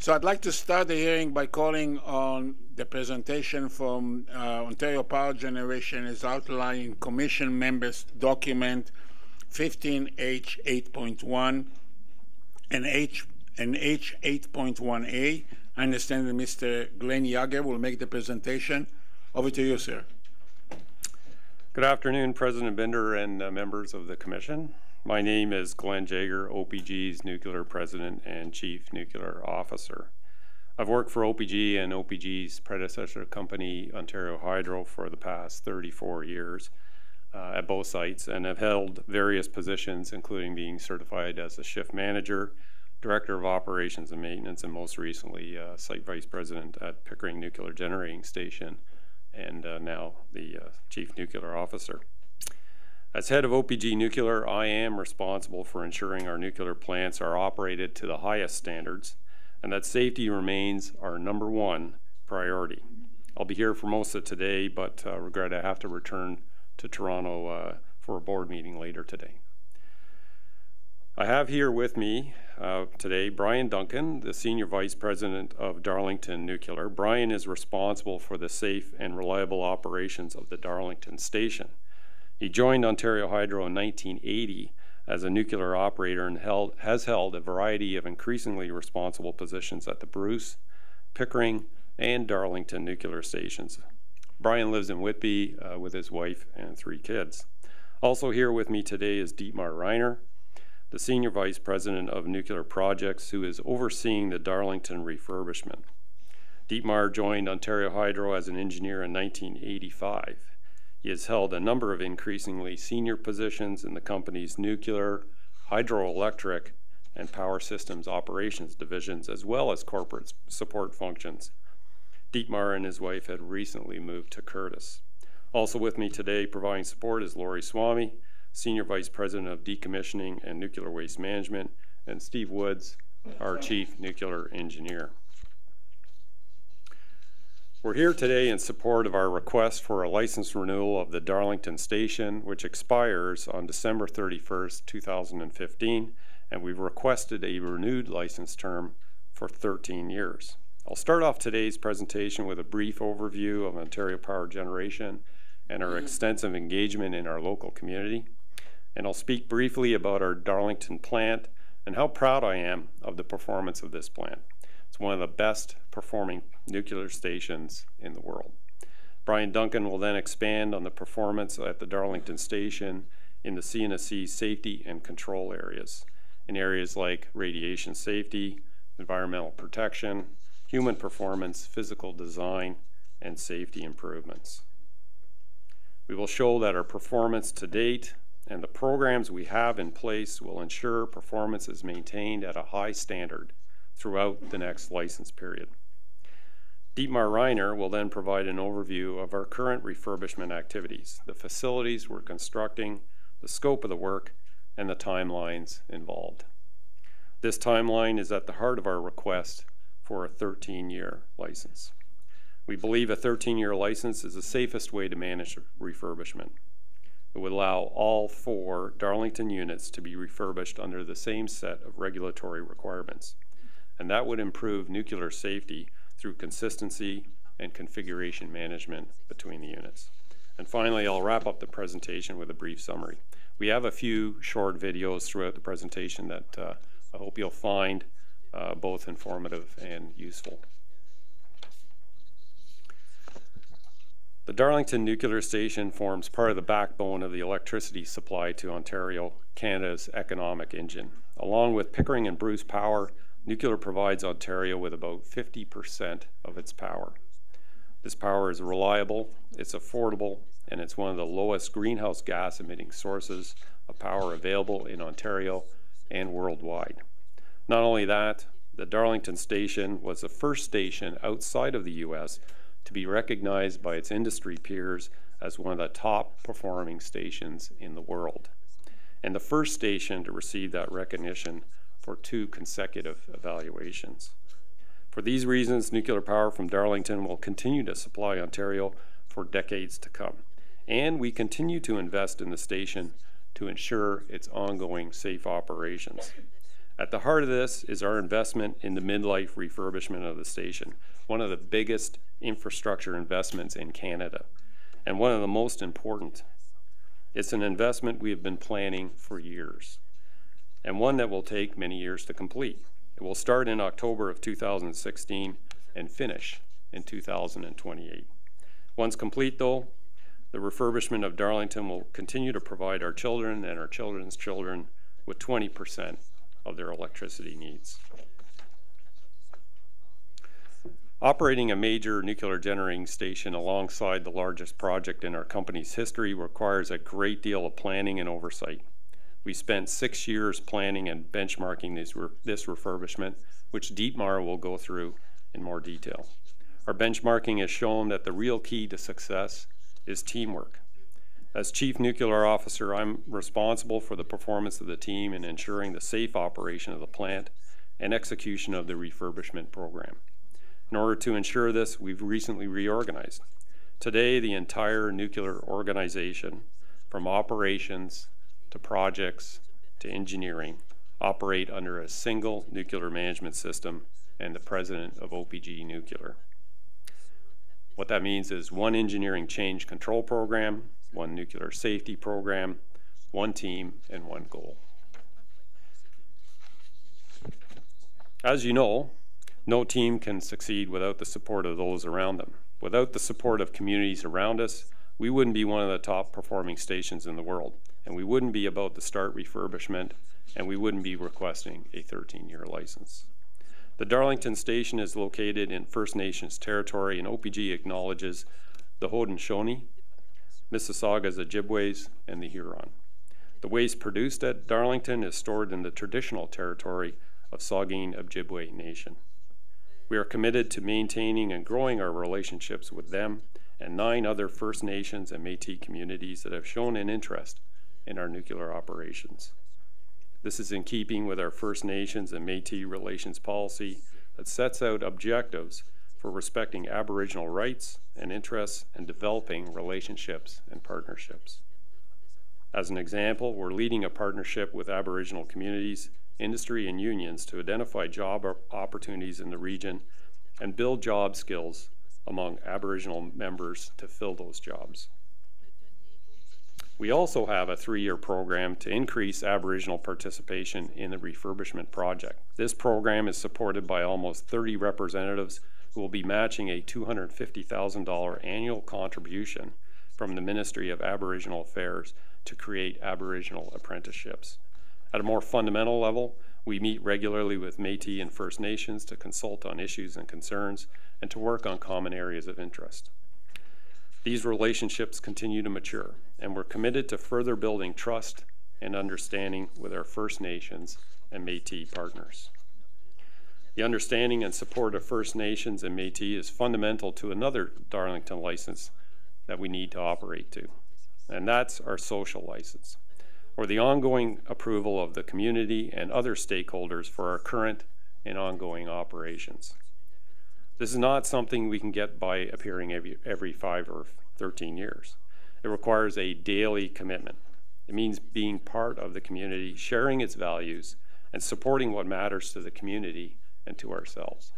So I'd like to start the hearing by calling on the presentation from Ontario Power Generation as outlined in Commission Members Document 15H 8.1 and H 8.1A. I understand that Mr. Glenn Yager will make the presentation. Over to you, sir. Good afternoon, President Binder and members of the Commission. My name is Glenn Jager, OPG's Nuclear President and Chief Nuclear Officer. I've worked for OPG and OPG's predecessor company, Ontario Hydro, for the past 34 years at both sites, and have held various positions, including being certified as a shift manager, Director of Operations and Maintenance, and most recently Site Vice President at Pickering Nuclear Generating Station, and now the Chief Nuclear Officer. As head of OPG Nuclear, I am responsible for ensuring our nuclear plants are operated to the highest standards and that safety remains our #1 priority. I'll be here for most of today, but regret I have to return to Toronto for a board meeting later today. I have here with me today Brian Duncan, the Senior Vice President of Darlington Nuclear. Brian is responsible for the safe and reliable operations of the Darlington station. He joined Ontario Hydro in 1980 as a nuclear operator and has held a variety of increasingly responsible positions at the Bruce, Pickering, and Darlington nuclear stations. Brian lives in Whitby with his wife and 3 kids. Also here with me today is Dietmar Reiner, the Senior Vice President of Nuclear Projects, who is overseeing the Darlington refurbishment. Dietmar joined Ontario Hydro as an engineer in 1985. He has held a number of increasingly senior positions in the company's nuclear, hydroelectric, and power systems operations divisions, as well as corporate support functions. Dietmar and his wife had recently moved to Curtis. Also with me today providing support is Lori Swamy, Senior Vice President of Decommissioning and Nuclear Waste Management, and Steve Woods, our Chief Nuclear Engineer. We're here today in support of our request for a license renewal of the Darlington station, which expires on December 31st, 2015, and we've requested a renewed license term for 13 years. I'll start off today's presentation with a brief overview of Ontario Power Generation and our extensive engagement in our local community, and I'll speak briefly about our Darlington plant and how proud I am of the performance of this plant. It's one of the best performing nuclear stations in the world. Brian Duncan will then expand on the performance at the Darlington station in the CNSC safety and control areas, in areas like radiation safety, environmental protection, human performance, physical design, and safety improvements. We will show that our performance to date and the programs we have in place will ensure performance is maintained at a high standard throughout the next license period. Dietmar Reiner will then provide an overview of our current refurbishment activities, the facilities we're constructing, the scope of the work, and the timelines involved. This timeline is at the heart of our request for a 13-year license. We believe a 13-year license is the safest way to manage refurbishment. It would allow all 4 Darlington units to be refurbished under the same set of regulatory requirements, and that would improve nuclear safety through consistency and configuration management between the units. And finally, I'll wrap up the presentation with a brief summary. We have a few short videos throughout the presentation that I hope you'll find both informative and useful. The Darlington nuclear station forms part of the backbone of the electricity supply to Ontario, Canada's economic engine. Along with Pickering and Bruce Power, nuclear provides Ontario with about 50% of its power. This power is reliable, it's affordable, and it's one of the lowest greenhouse gas emitting sources of power available in Ontario and worldwide. Not only that, the Darlington station was the first station outside of the U.S. to be recognized by its industry peers as one of the top performing stations in the world, and the first station to receive that recognition for 2 consecutive evaluations. For these reasons, nuclear power from Darlington will continue to supply Ontario for decades to come, and we continue to invest in the station to ensure its ongoing safe operations. At the heart of this is our investment in the midlife refurbishment of the station, one of the biggest infrastructure investments in Canada, and one of the most important. It's an investment we have been planning for years, and one that will take many years to complete. It will start in October of 2016 and finish in 2028. Once complete, though, the refurbishment of Darlington will continue to provide our children and our children's children with 20% of their electricity needs. Operating a major nuclear generating station alongside the largest project in our company's history requires a great deal of planning and oversight. We spent 6 years planning and benchmarking this refurbishment, which Dietmar will go through in more detail. Our benchmarking has shown that the real key to success is teamwork. As Chief Nuclear Officer, I'm responsible for the performance of the team in ensuring the safe operation of the plant and execution of the refurbishment program. In order to ensure this, we've recently reorganized. Today, the entire nuclear organization, from operations to projects to engineering, operate under a single nuclear management system and the president of OPG Nuclear. What that means is one engineering change control program, one nuclear safety program, one team, and one goal. As you know, no team can succeed without the support of those around them. Without the support of communities around us, we wouldn't be one of the top performing stations in the world, and we wouldn't be about to start refurbishment, and we wouldn't be requesting a 13-year license. The Darlington station is located in First Nations territory, and OPG acknowledges the Haudenosaunee, Mississaugas, Ojibways, and the Huron. The waste produced at Darlington is stored in the traditional territory of Saugeen Ojibwe Nation. We are committed to maintaining and growing our relationships with them and 9 other First Nations and Métis communities that have shown an interest in our nuclear operations. This is in keeping with our First Nations and Métis relations policy that sets out objectives for respecting Aboriginal rights and interests and developing relationships and partnerships. As an example, we're leading a partnership with Aboriginal communities, industry, and unions to identify job opportunities in the region and build job skills among Aboriginal members to fill those jobs. We also have a 3-year program to increase Aboriginal participation in the refurbishment project. This program is supported by almost 30 representatives who will be matching a $250,000 annual contribution from the Ministry of Aboriginal Affairs to create Aboriginal apprenticeships. At a more fundamental level, we meet regularly with Métis and First Nations to consult on issues and concerns and to work on common areas of interest. These relationships continue to mature, and we're committed to further building trust and understanding with our First Nations and Métis partners. The understanding and support of First Nations and Métis is fundamental to another Darlington license that we need to operate to, and that's our social license, or the ongoing approval of the community and other stakeholders for our current and ongoing operations. This is not something we can get by appearing every 5 or 13 years. It requires a daily commitment. It means being part of the community, sharing its values, and supporting what matters to the community and to ourselves.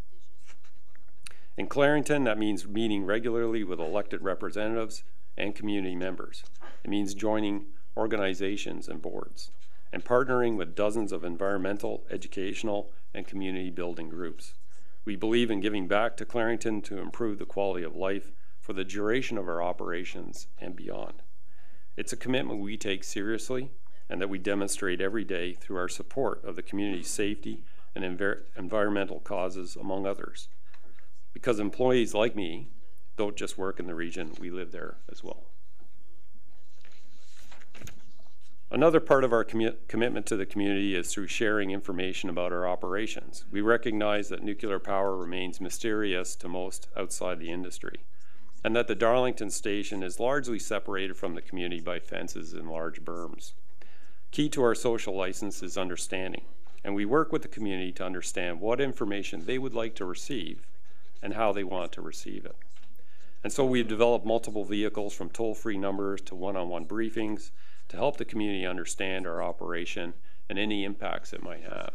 In Clarington, that means meeting regularly with elected representatives and community members. It means joining organizations and boards, and partnering with dozens of environmental, educational, and community building groups. We believe in giving back to Clarington to improve the quality of life for the duration of our operations and beyond. It's a commitment we take seriously and that we demonstrate every day through our support of the community's safety and environmental causes, among others. Because employees like me don't just work in the region, we live there as well. Another part of our commitment to the community is through sharing information about our operations. We recognize that nuclear power remains mysterious to most outside the industry, and that the Darlington station is largely separated from the community by fences and large berms. Key to our social license is understanding, and we work with the community to understand what information they would like to receive and how they want to receive it. And so we've developed multiple vehicles, from toll-free numbers to one-on-one briefings, to help the community understand our operation and any impacts it might have.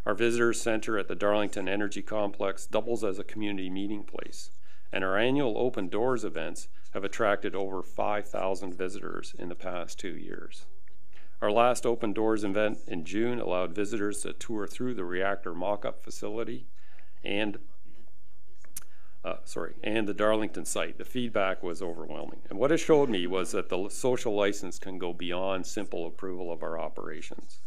Our visitor center at the Darlington Energy Complex doubles as a community meeting place, and our annual open doors events have attracted over 5,000 visitors in the past 2 years. Our last open doors event in June allowed visitors to tour through the reactor mock-up facility and the Darlington site. The feedback was overwhelming. And what it showed me was that the social license can go beyond simple approval of our operations.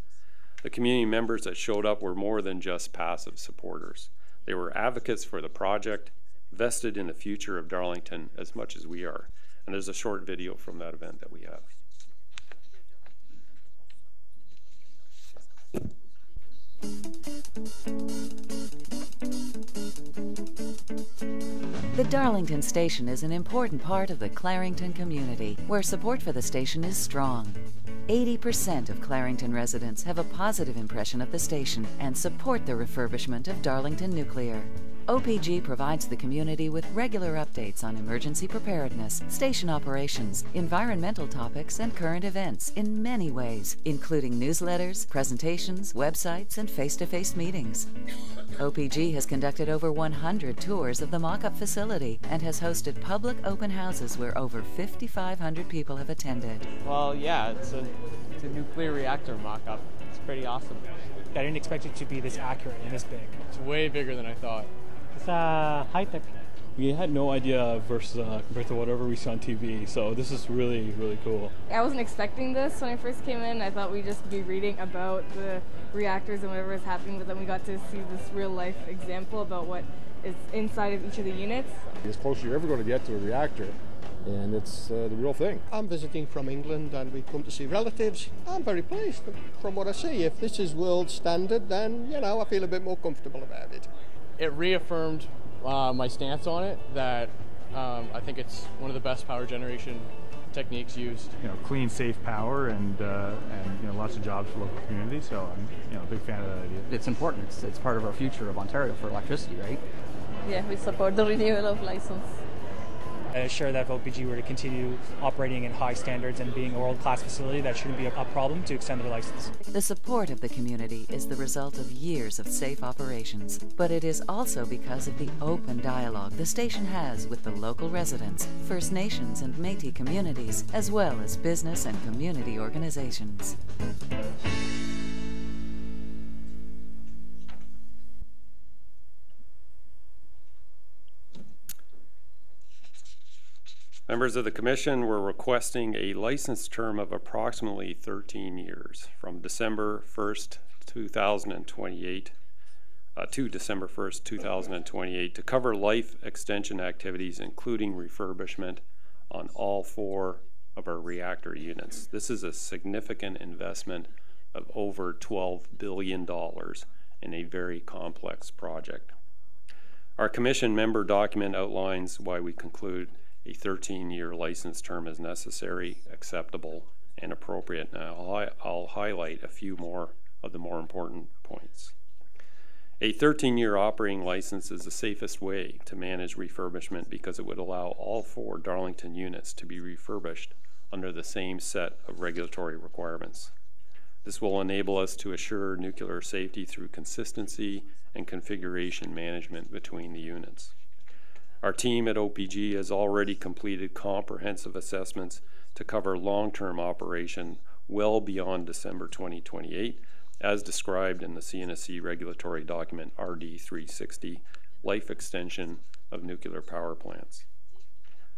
The community members that showed up were more than just passive supporters. They were advocates for the project, vested in the future of Darlington as much as we are. And there's a short video from that event that we have. The Darlington station is an important part of the Clarington community, where support for the station is strong. 80% of Clarington residents have a positive impression of the station and support the refurbishment of Darlington Nuclear. OPG provides the community with regular updates on emergency preparedness, station operations, environmental topics, and current events in many ways, including newsletters, presentations, websites, and face-to-face meetings. OPG has conducted over 100 tours of the mock-up facility and has hosted public open houses where over 5,500 people have attended. Well, yeah, it's a nuclear reactor mock-up. It's pretty awesome. I didn't expect it to be this accurate and this big. It's way bigger than I thought. It's high-tech. We had no idea compared to whatever we saw on TV, so this is really, really cool. I wasn't expecting this when I first came in. I thought we'd just be reading about the reactors and whatever is happening, but then we got to see this real-life example about what is inside of each of the units. It's closer you're ever going to get to a reactor, and it's the real thing. I'm visiting from England and we come to see relatives. I'm very pleased from what I see. If this is world standard, then, you know, I feel a bit more comfortable about it. It reaffirmed my stance on it, that I think it's one of the best power generation techniques used. You know, clean, safe power, and you know, lots of jobs for local communities. So I'm a big fan of that idea. It's important. It's part of our future of Ontario for electricity, right? Yeah, we support the renewal of license. I assure that if OPG were to continue operating in high standards and being a world-class facility, that shouldn't be a problem to extend their license. The support of the community is the result of years of safe operations, but it is also because of the open dialogue the station has with the local residents, First Nations and Métis communities, as well as business and community organizations. Members of the Commission were requesting a license term of approximately 13 years, from December 1st, 2028 to December 1st, 2028, to cover life extension activities, including refurbishment on all 4 of our reactor units. This is a significant investment of over $12 billion in a very complex project. Our Commission member document outlines why we conclude a 13-year license term is necessary, acceptable, and appropriate. Now, I'll highlight a few more of the more important points. A 13-year operating license is the safest way to manage refurbishment because it would allow all 4 Darlington units to be refurbished under the same set of regulatory requirements. This will enable us to assure nuclear safety through consistency and configuration management between the units. Our team at OPG has already completed comprehensive assessments to cover long-term operation well beyond December 2028, as described in the CNSC regulatory document RD 360, Life Extension of Nuclear Power Plants.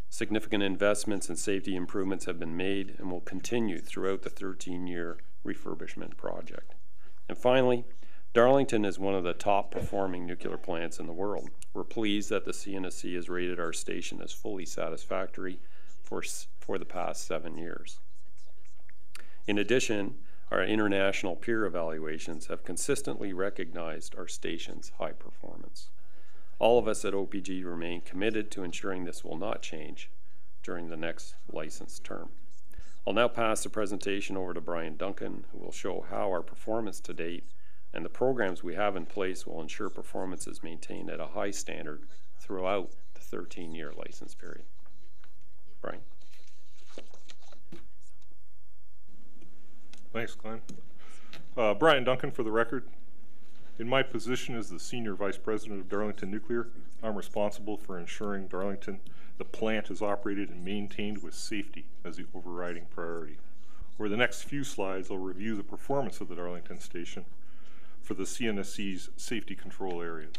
Significant investments and safety improvements have been made and will continue throughout the 13-year refurbishment project. And finally, Darlington is one of the top performing nuclear plants in the world. We're pleased that the CNSC has rated our station as fully satisfactory for the past 7 years. In addition, our international peer evaluations have consistently recognized our station's high performance. All of us at OPG remain committed to ensuring this will not change during the next license term. I'll now pass the presentation over to Brian Duncan, who will show how our performance to date and the programs we have in place will ensure performance is maintained at a high standard throughout the 13-year license period. Brian. Thanks, Glenn. Brian Duncan for the record. In my position as the Senior Vice President of Darlington Nuclear, I'm responsible for ensuring Darlington, the plant, is operated and maintained with safety as the overriding priority. Over the next few slides, I'll review the performance of the Darlington station for the CNSC's safety control areas.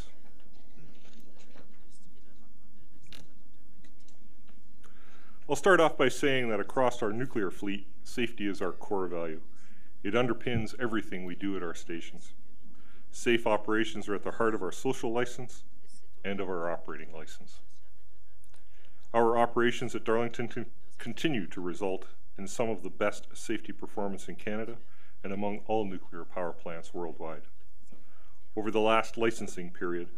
I'll start off by saying that across our nuclear fleet, safety is our core value. It underpins everything we do at our stations. Safe operations are at the heart of our social license and of our operating license. Our operations at Darlington continue to result in some of the best safety performance in Canada and among all nuclear power plants worldwide. Over the last licensing period,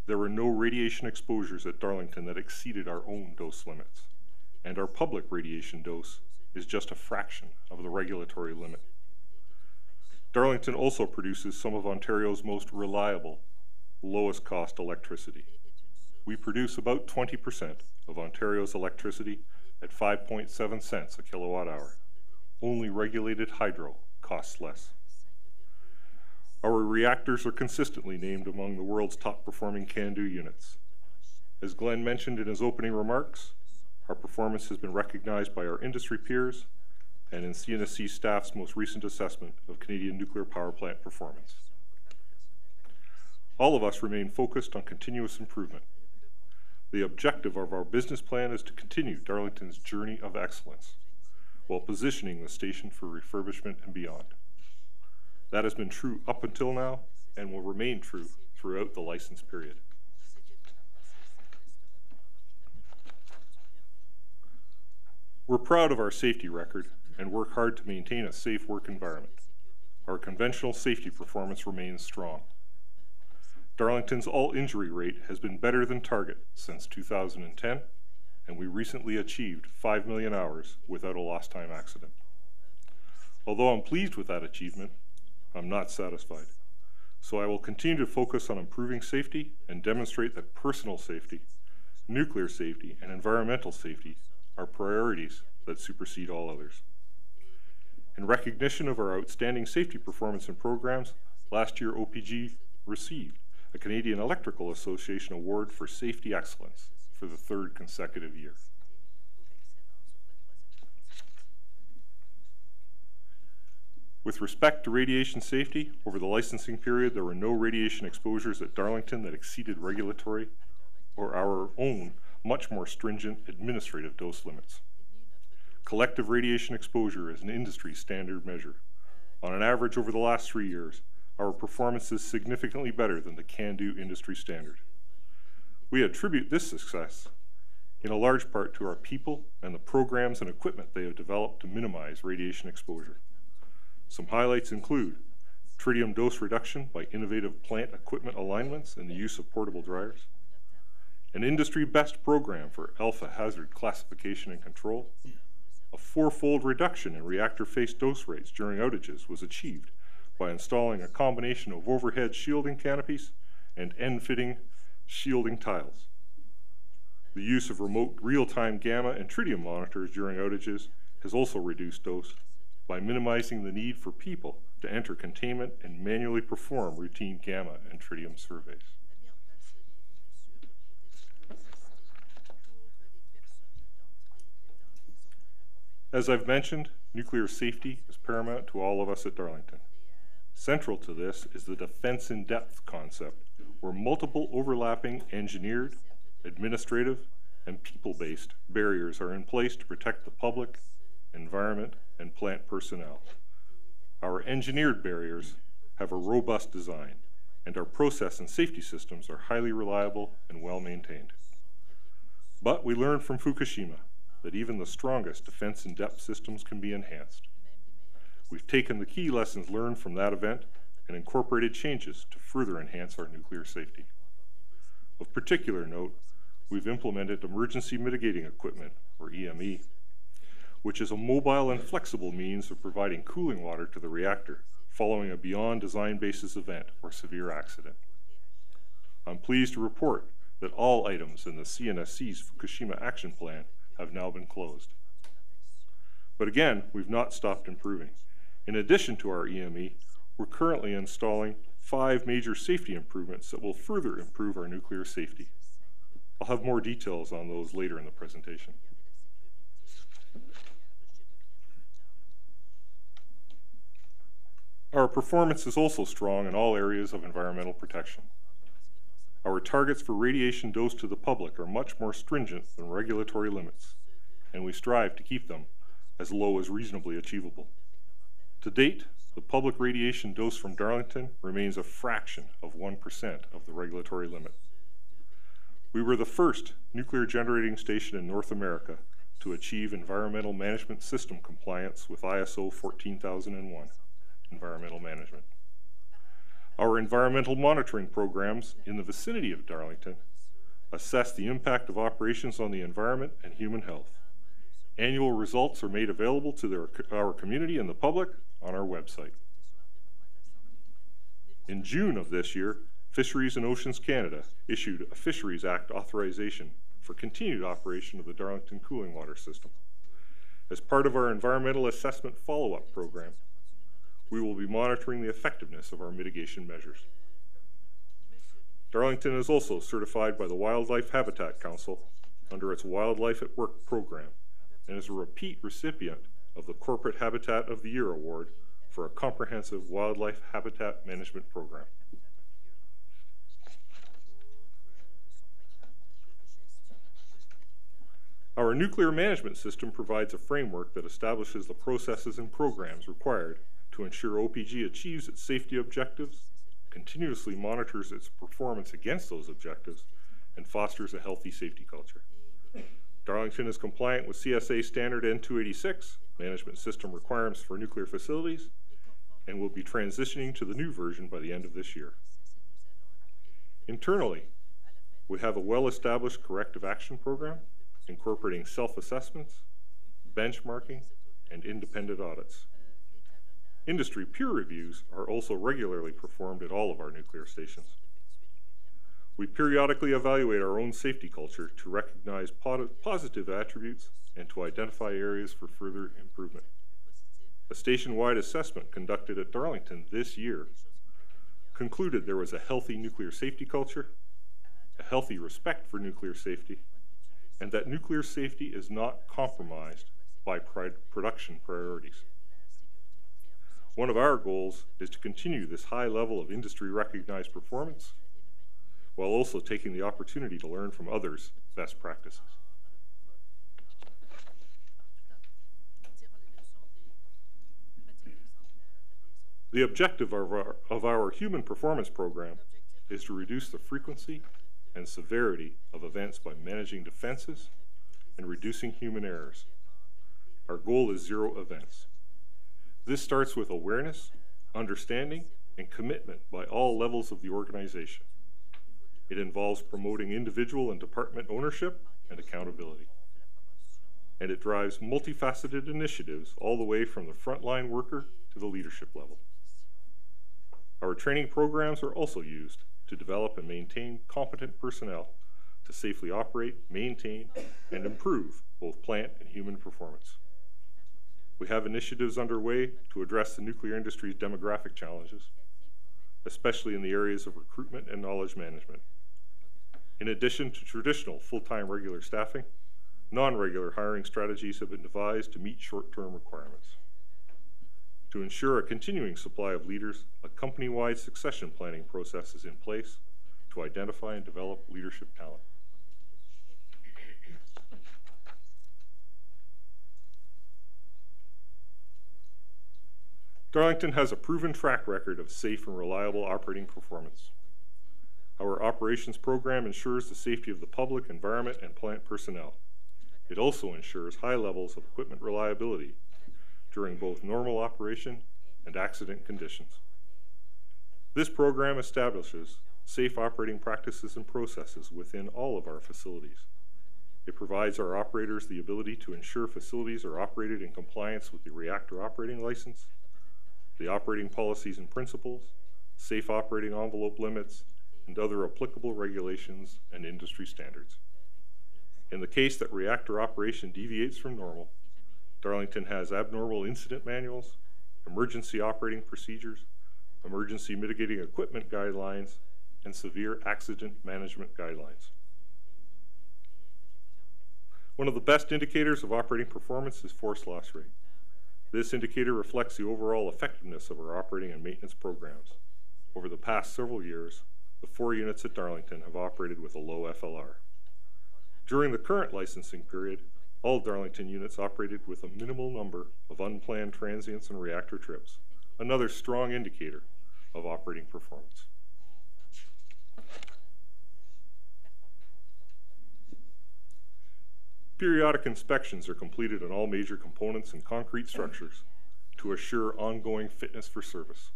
there were no radiation exposures at Darlington that exceeded our own dose limits, and our public radiation dose is just a fraction of the regulatory limit. Darlington also produces some of Ontario's most reliable, lowest cost electricity. We produce about 20% of Ontario's electricity at 5.7 cents a kilowatt hour. Only regulated hydro costs less. Our reactors are consistently named among the world's top performing CANDU units. As Glenn mentioned in his opening remarks, our performance has been recognized by our industry peers and in CNSC staff's most recent assessment of Canadian nuclear power plant performance. All of us remain focused on continuous improvement. The objective of our business plan is to continue Darlington's journey of excellence while positioning the station for refurbishment and beyond. That has been true up until now and will remain true throughout the license period. We're proud of our safety record and work hard to maintain a safe work environment. Our conventional safety performance remains strong. Darlington's all-injury rate has been better than target since 2010, and we recently achieved 5 million hours without a lost time accident. Although I'm pleased with that achievement, I'm not satisfied. So I will continue to focus on improving safety and demonstrate that personal safety, nuclear safety, and environmental safety are priorities that supersede all others. In recognition of our outstanding safety performance and programs, last year OPG received a Canadian Electrical Association Award for Safety Excellence for the third consecutive year. With respect to radiation safety, over the licensing period, there were no radiation exposures at Darlington that exceeded regulatory or our own much more stringent administrative dose limits. Collective radiation exposure is an industry standard measure. On an average over the last 3 years, our performance is significantly better than the CANDU industry standard. We attribute this success in a large part to our people and the programs and equipment they have developed to minimize radiation exposure. Some highlights include tritium dose reduction by innovative plant equipment alignments and the use of portable dryers, an industry best program for alpha hazard classification and control, a 4-fold reduction in reactor face dose rates during outages was achieved by installing a combination of overhead shielding canopies and end-fitting shielding tiles. The use of remote real-time gamma and tritium monitors during outages has also reduced dose by minimizing the need for people to enter containment and manually perform routine gamma and tritium surveys. As I've mentioned, nuclear safety is paramount to all of us at Darlington. Central to this is the defense in depth concept, where multiple overlapping engineered, administrative, and people-based barriers are in place to protect the public, environment, and plant personnel. Our engineered barriers have a robust design, and our process and safety systems are highly reliable and well maintained. But we learned from Fukushima that even the strongest defense in depth systems can be enhanced. We've taken the key lessons learned from that event and incorporated changes to further enhance our nuclear safety. Of particular note, we've implemented emergency mitigating equipment, or EME, which is a mobile and flexible means of providing cooling water to the reactor following a beyond design basis event or severe accident. I'm pleased to report that all items in the CNSC's Fukushima Action Plan have now been closed. But again, we've not stopped improving. In addition to our EME, we're currently installing 5 major safety improvements that will further improve our nuclear safety. I'll have more details on those later in the presentation. Our performance is also strong in all areas of environmental protection. Our targets for radiation dose to the public are much more stringent than regulatory limits, and we strive to keep them as low as reasonably achievable. To date, the public radiation dose from Darlington remains a fraction of 1% of the regulatory limit. We were the first nuclear generating station in North America to achieve environmental management system compliance with ISO 14001 environmental management. Our environmental monitoring programs in the vicinity of Darlington assess the impact of operations on the environment and human health. Annual results are made available to our community and the public on our website. In June of this year, Fisheries and Oceans Canada issued a Fisheries Act authorization for continued operation of the Darlington cooling water system. As part of our environmental assessment follow-up program, we will be monitoring the effectiveness of our mitigation measures. Darlington is also certified by the Wildlife Habitat Council under its Wildlife at Work program and is a repeat recipient of the Corporate Habitat of the Year Award for a comprehensive wildlife habitat management program. Our nuclear management system provides a framework that establishes the processes and programs required to ensure OPG achieves its safety objectives, continuously monitors its performance against those objectives, and fosters a healthy safety culture. Darlington is compliant with CSA Standard N286, management system requirements for nuclear facilities, and will be transitioning to the new version by the end of this year. Internally, we have a well-established corrective action program incorporating self-assessments, benchmarking, and independent audits. Industry peer reviews are also regularly performed at all of our nuclear stations. We periodically evaluate our own safety culture to recognize positive attributes and to identify areas for further improvement. A station-wide assessment conducted at Darlington this year concluded there was a healthy nuclear safety culture, a healthy respect for nuclear safety, and that nuclear safety is not compromised by production priorities. One of our goals is to continue this high level of industry-recognized performance while also taking the opportunity to learn from others' best practices. The objective of our human performance program is to reduce the frequency and severity of events by managing defenses and reducing human errors. Our goal is 0 events. This starts with awareness, understanding, and commitment by all levels of the organization. It involves promoting individual and department ownership and accountability. And it drives multifaceted initiatives all the way from the frontline worker to the leadership level. Our training programs are also used to develop and maintain competent personnel to safely operate, maintain, and improve both plant and human performance. We have initiatives underway to address the nuclear industry's demographic challenges, especially in the areas of recruitment and knowledge management. In addition to traditional full-time regular staffing, non-regular hiring strategies have been devised to meet short-term requirements. To ensure a continuing supply of leaders, a company-wide succession planning process is in place to identify and develop leadership talent. Darlington has a proven track record of safe and reliable operating performance. Our operations program ensures the safety of the public, environment, and plant personnel. It also ensures high levels of equipment reliability during both normal operation and accident conditions. This program establishes safe operating practices and processes within all of our facilities. It provides our operators the ability to ensure facilities are operated in compliance with the reactor operating license, the operating policies and principles, safe operating envelope limits, and other applicable regulations and industry standards. In the case that reactor operation deviates from normal, Darlington has abnormal incident manuals, emergency operating procedures, emergency mitigating equipment guidelines, and severe accident management guidelines. One of the best indicators of operating performance is force loss rate. This indicator reflects the overall effectiveness of our operating and maintenance programs. Over the past several years, the 4 units at Darlington have operated with a low FLR. During the current licensing period, all Darlington units operated with a minimal number of unplanned transients and reactor trips, another strong indicator of operating performance. Periodic inspections are completed on all major components and concrete structures to assure ongoing fitness for service.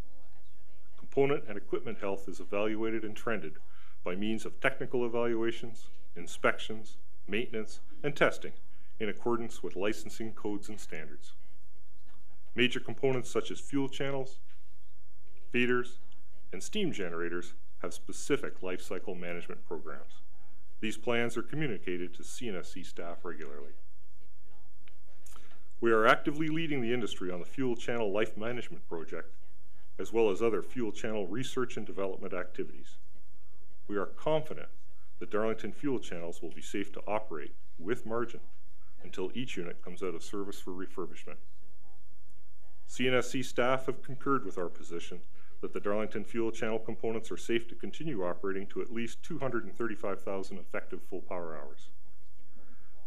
Component and equipment health is evaluated and trended by means of technical evaluations, inspections, maintenance, and testing in accordance with licensing codes and standards. Major components such as fuel channels, feeders, and steam generators have specific life cycle management programs. These plans are communicated to CNSC staff regularly. We are actively leading the industry on the fuel channel life management project, as well as other fuel channel research and development activities. We are confident that Darlington fuel channels will be safe to operate with margin until each unit comes out of service for refurbishment. CNSC staff have concurred with our position that the Darlington fuel channel components are safe to continue operating to at least 235,000 effective full power hours.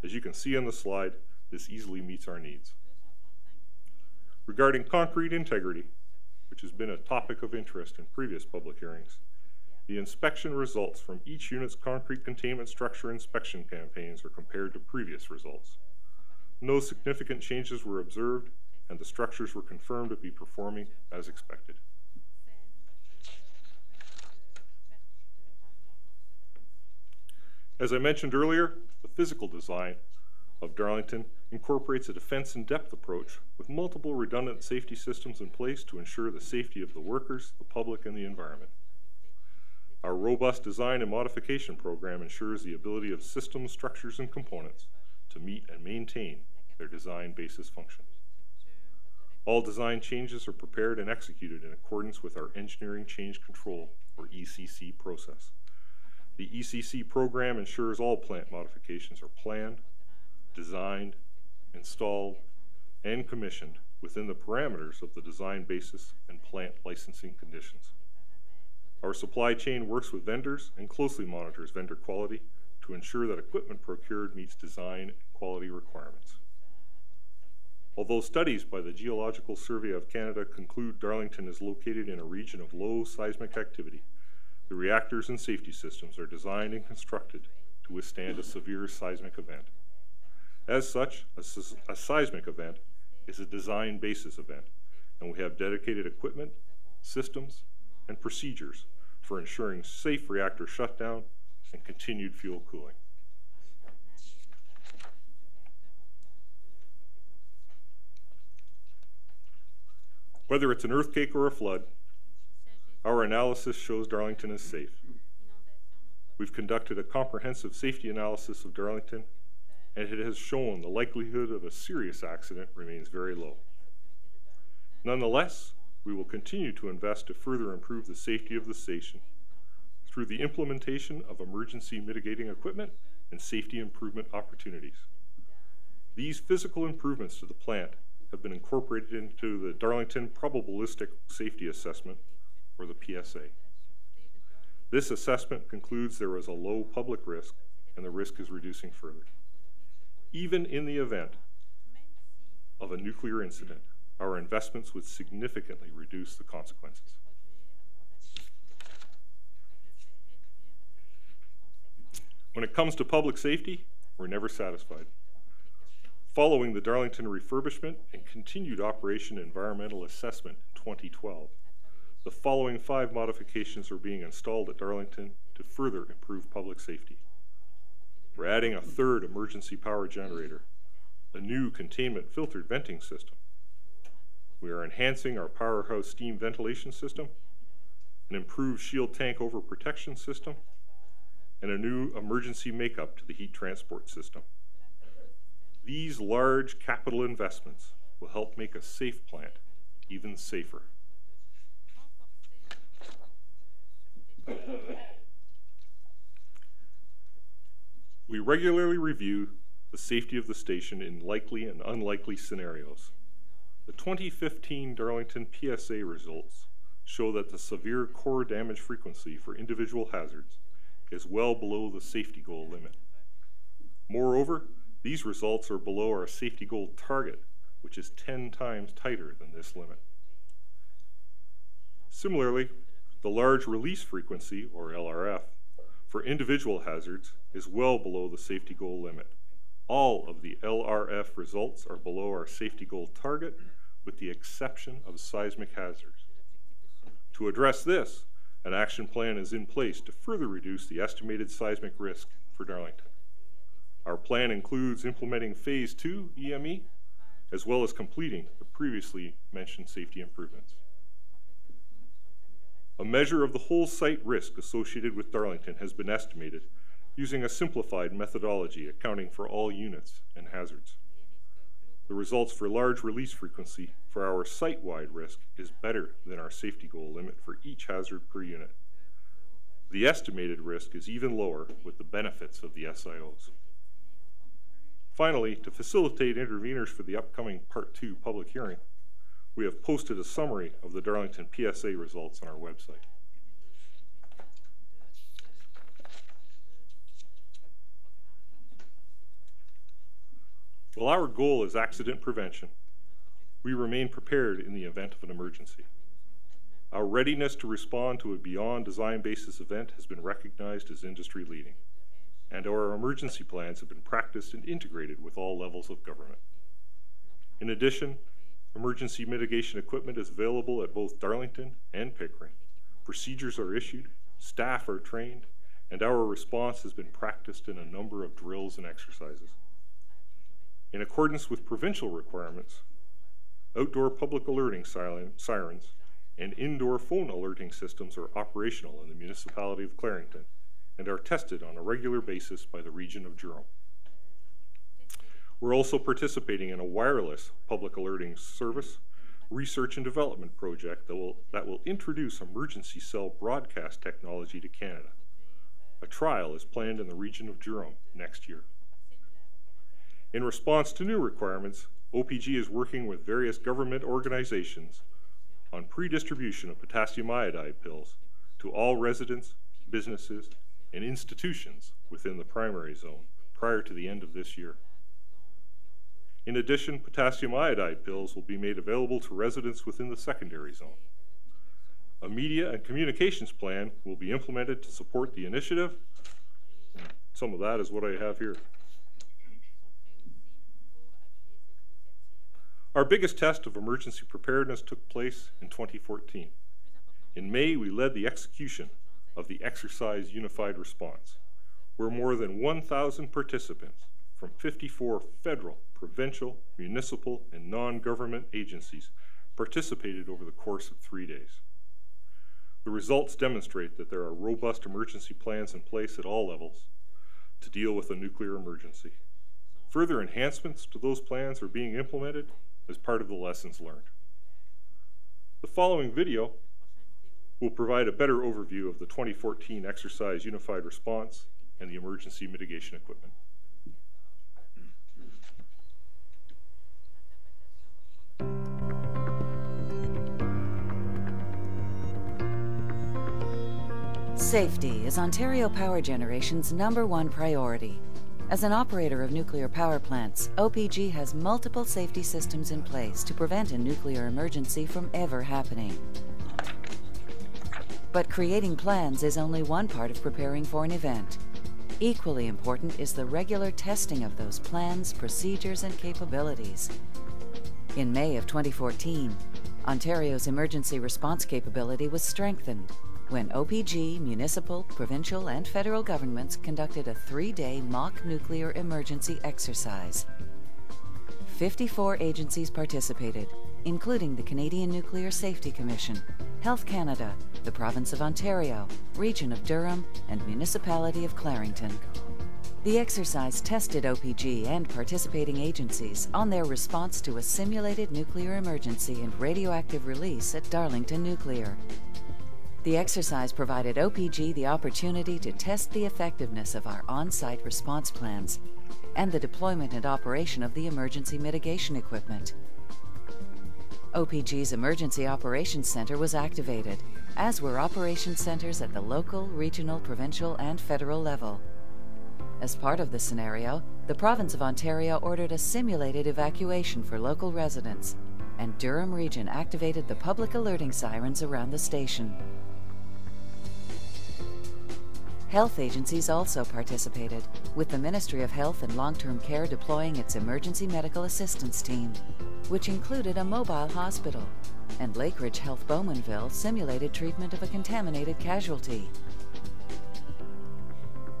As you can see on the slide, this easily meets our needs. Regarding concrete integrity, which has been a topic of interest in previous public hearings, the inspection results from each unit's concrete containment structure inspection campaigns are compared to previous results. No significant changes were observed, and the structures were confirmed to be performing as expected. As I mentioned earlier, the physical design of Darlington incorporates a defense in depth approach with multiple redundant safety systems in place to ensure the safety of the workers, the public, and the environment. Our robust design and modification program ensures the ability of systems, structures, and components to meet and maintain their design basis functions. All design changes are prepared and executed in accordance with our Engineering Change Control, or ECC, process. The ECC program ensures all plant modifications are planned, designed, installed, and commissioned within the parameters of the design basis and plant licensing conditions. Our supply chain works with vendors and closely monitors vendor quality to ensure that equipment procured meets design and quality requirements. Although studies by the Geological Survey of Canada conclude Darlington is located in a region of low seismic activity, the reactors and safety systems are designed and constructed to withstand a severe seismic event. As such, a seismic event is a design basis event, and we have dedicated equipment, systems, and procedures for ensuring safe reactor shutdown and continued fuel cooling. Whether it's an earthquake or a flood, our analysis shows Darlington is safe. We've conducted a comprehensive safety analysis of Darlington, and it has shown the likelihood of a serious accident remains very low. Nonetheless, we will continue to invest to further improve the safety of the station through the implementation of emergency mitigating equipment and safety improvement opportunities. These physical improvements to the plant have been incorporated into the Darlington Probabilistic Safety Assessment, or the PSA. This assessment concludes there is a low public risk and the risk is reducing further. Even in the event of a nuclear incident, our investments would significantly reduce the consequences. When it comes to public safety, we're never satisfied. Following the Darlington refurbishment and continued operation environmental assessment in 2012, the following 5 modifications are being installed at Darlington to further improve public safety. We're adding a 3rd emergency power generator, a new containment filtered venting system. We are enhancing our powerhouse steam ventilation system, an improved shield tank overprotection system, and a new emergency makeup to the heat transport system. These large capital investments will help make a safe plant even safer. We regularly review the safety of the station in likely and unlikely scenarios. The 2015 Darlington PSA results show that the severe core damage frequency for individual hazards is well below the safety goal limit. Moreover, these results are below our safety goal target, which is 10 times tighter than this limit. Similarly, the large release frequency, or LRF, for individual hazards is well below the safety goal limit. All of the LRF results are below our safety goal target, with the exception of seismic hazards. To address this, an action plan is in place to further reduce the estimated seismic risk for Darlington. Our plan includes implementing Phase 2 EME, as well as completing the previously mentioned safety improvements. A measure of the whole site risk associated with Darlington has been estimated using a simplified methodology accounting for all units and hazards. The results for large release frequency for our site-wide risk is better than our safety goal limit for each hazard per unit. The estimated risk is even lower with the benefits of the SIOs. Finally, to facilitate interveners for the upcoming Part 2 public hearing, we have posted a summary of the Darlington PSA results on our website. While our goal is accident prevention, we remain prepared in the event of an emergency. Our readiness to respond to a beyond design basis event has been recognized as industry leading, and our emergency plans have been practiced and integrated with all levels of government. In addition, emergency mitigation equipment is available at both Darlington and Pickering. Procedures are issued, staff are trained, and our response has been practiced in a number of drills and exercises. In accordance with provincial requirements, outdoor public alerting sirens and indoor phone alerting systems are operational in the municipality of Clarington and are tested on a regular basis by the region of Durham. We're also participating in a wireless public alerting service research and development project that will introduce emergency cell broadcast technology to Canada. A trial is planned in the region of Durham next year. In response to new requirements, OPG is working with various government organizations on pre-distribution of potassium iodide pills to all residents, businesses, and institutions within the primary zone prior to the end of this year. In addition, potassium iodide pills will be made available to residents within the secondary zone. A media and communications plan will be implemented to support the initiative. Some of that is what I have here. Our biggest test of emergency preparedness took place in 2014. In May, we led the execution of the Exercise Unified Response, where more than 1,000 participants from 54 federal, provincial, municipal, and non-government agencies participated over the course of 3 days. The results demonstrate that there are robust emergency plans in place at all levels to deal with a nuclear emergency. Further enhancements to those plans are being implemented as part of the lessons learned. The following video will provide a better overview of the 2014 Exercise Unified Response and the emergency mitigation equipment. Safety is Ontario Power Generation's #1 priority. As an operator of nuclear power plants, OPG has multiple safety systems in place to prevent a nuclear emergency from ever happening. But creating plans is only one part of preparing for an event. Equally important is the regular testing of those plans, procedures, and capabilities. In May of 2014, Ontario's emergency response capability was strengthened when OPG, municipal, provincial, and federal governments conducted a 3-day mock nuclear emergency exercise. 54 agencies participated, including the Canadian Nuclear Safety Commission, Health Canada, the Province of Ontario, Region of Durham, and Municipality of Clarington. The exercise tested OPG and participating agencies on their response to a simulated nuclear emergency and radioactive release at Darlington Nuclear. The exercise provided OPG the opportunity to test the effectiveness of our on-site response plans and the deployment and operation of the emergency mitigation equipment. OPG's Emergency Operations Center was activated, as were operations centers at the local, regional, provincial, and federal level. As part of the scenario, the province of Ontario ordered a simulated evacuation for local residents, and Durham Region activated the public alerting sirens around the station. Health agencies also participated, with the Ministry of Health and Long-Term Care deploying its Emergency Medical Assistance Team, which included a mobile hospital, and Lakeridge Health Bowmanville simulated treatment of a contaminated casualty.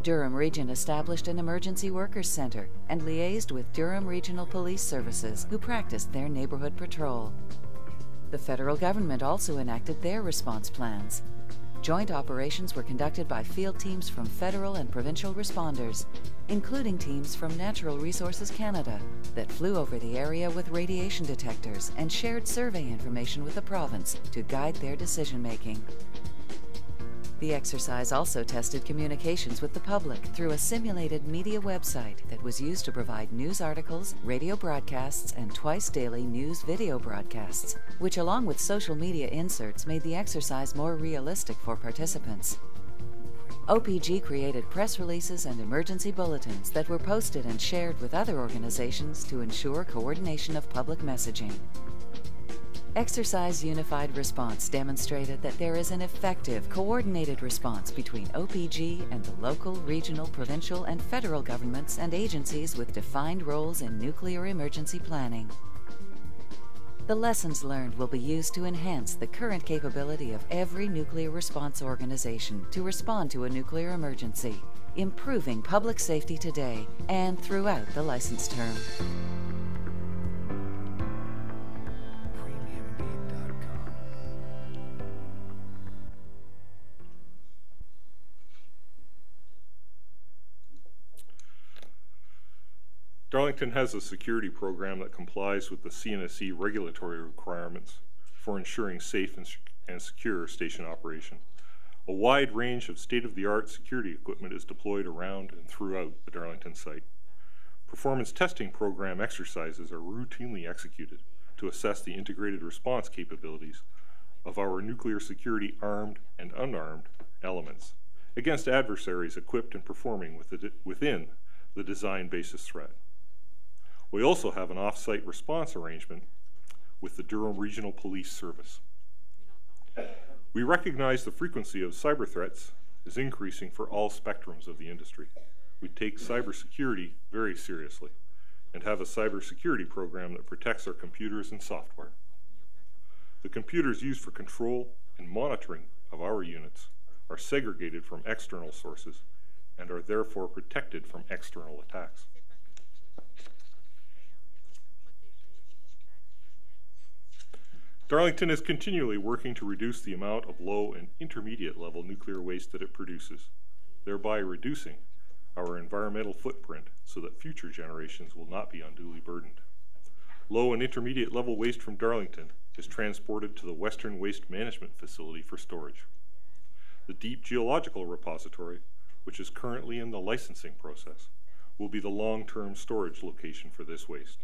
Durham Region established an Emergency Workers Center and liaised with Durham Regional Police Services, who practiced their neighborhood patrol. The federal government also enacted their response plans. Joint operations were conducted by field teams from federal and provincial responders, including teams from Natural Resources Canada that flew over the area with radiation detectors and shared survey information with the province to guide their decision-making. The exercise also tested communications with the public through a simulated media website that was used to provide news articles, radio broadcasts, and twice-daily news video broadcasts, which along with social media inserts made the exercise more realistic for participants. OPG created press releases and emergency bulletins that were posted and shared with other organizations to ensure coordination of public messaging. Exercise Unified Response demonstrated that there is an effective, coordinated response between OPG and the local, regional, provincial, and federal governments and agencies with defined roles in nuclear emergency planning. The lessons learned will be used to enhance the current capability of every nuclear response organization to respond to a nuclear emergency, improving public safety today and throughout the license term. Darlington has a security program that complies with the CNSC regulatory requirements for ensuring safe and secure station operation. A wide range of state-of-the-art security equipment is deployed around and throughout the Darlington site. Performance testing program exercises are routinely executed to assess the integrated response capabilities of our nuclear security armed and unarmed elements against adversaries equipped and performing within the design basis threat. We also have an off-site response arrangement with the Durham Regional Police Service. We recognize the frequency of cyber threats is increasing for all spectrums of the industry. We take cybersecurity very seriously and have a cybersecurity program that protects our computers and software. The computers used for control and monitoring of our units are segregated from external sources and are therefore protected from external attacks. Darlington is continually working to reduce the amount of low and intermediate level nuclear waste that it produces, thereby reducing our environmental footprint so that future generations will not be unduly burdened. Low and intermediate level waste from Darlington is transported to the Western Waste Management Facility for storage. The Deep Geological Repository, which is currently in the licensing process, will be the long-term storage location for this waste.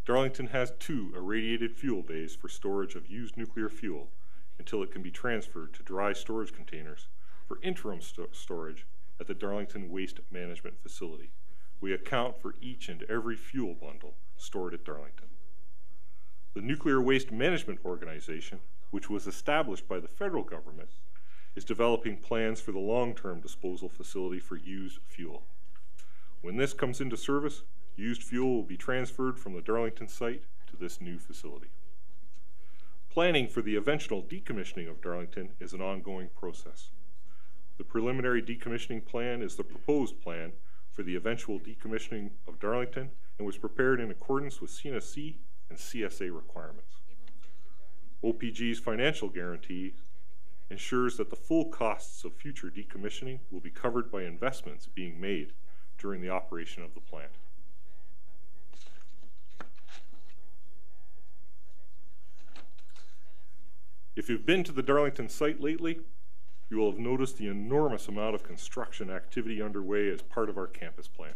Darlington has 2 irradiated fuel bays for storage of used nuclear fuel until it can be transferred to dry storage containers for interim storage at the Darlington Waste Management Facility. We account for each and every fuel bundle stored at Darlington. The Nuclear Waste Management Organization, which was established by the federal government, is developing plans for the long-term disposal facility for used fuel. When this comes into service, used fuel will be transferred from the Darlington site to this new facility. Planning for the eventual decommissioning of Darlington is an ongoing process. The preliminary decommissioning plan is the proposed plan for the eventual decommissioning of Darlington and was prepared in accordance with CNSC and CSA requirements. OPG's financial guarantee ensures that the full costs of future decommissioning will be covered by investments being made during the operation of the plant. If you've been to the Darlington site lately, you will have noticed the enormous amount of construction activity underway as part of our campus plan.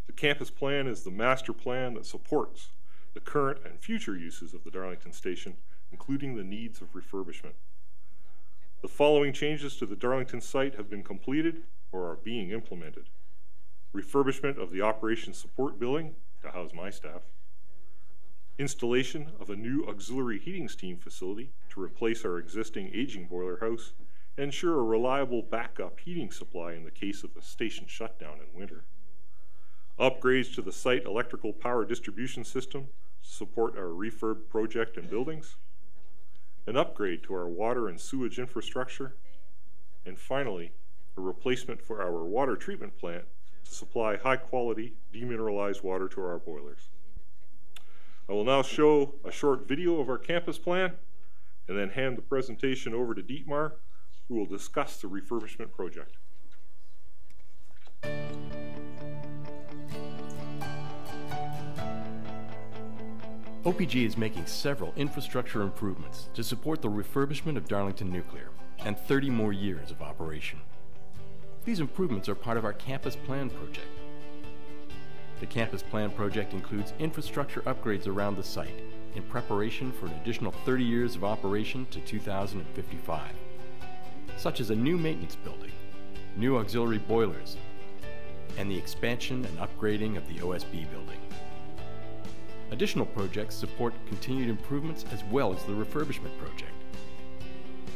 The campus plan is the master plan that supports the current and future uses of the Darlington station, including the needs of refurbishment. The following changes to the Darlington site have been completed or are being implemented. Refurbishment of the operations support building to house my staff. Installation of a new auxiliary heating steam facility to replace our existing aging boiler house and ensure a reliable backup heating supply in the case of a station shutdown in winter. Upgrades to the site electrical power distribution system to support our refurb project and buildings. An upgrade to our water and sewage infrastructure. And finally, a replacement for our water treatment plant to supply high-quality demineralized water to our boilers. I will now show a short video of our campus plan and then hand the presentation over to Dietmar, who will discuss the refurbishment project. OPG is making several infrastructure improvements to support the refurbishment of Darlington Nuclear and 30 more years of operation. These improvements are part of our Campus Plan project. The Campus Plan project includes infrastructure upgrades around the site in preparation for an additional 30 years of operation to 2055, such as a new maintenance building, new auxiliary boilers, and the expansion and upgrading of the OSB building. Additional projects support continued improvements as well as the refurbishment project.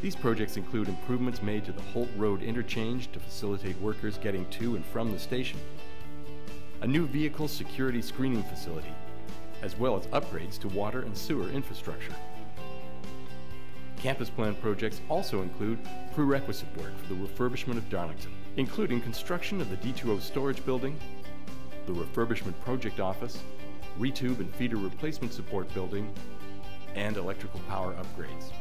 These projects include improvements made to the Holt Road interchange to facilitate workers getting to and from the station, a new vehicle security screening facility, as well as upgrades to water and sewer infrastructure. Campus Plan projects also include prerequisite work for the refurbishment of Darlington, including construction of the D2O storage building, the refurbishment project office, retube and feeder replacement support building, and electrical power upgrades.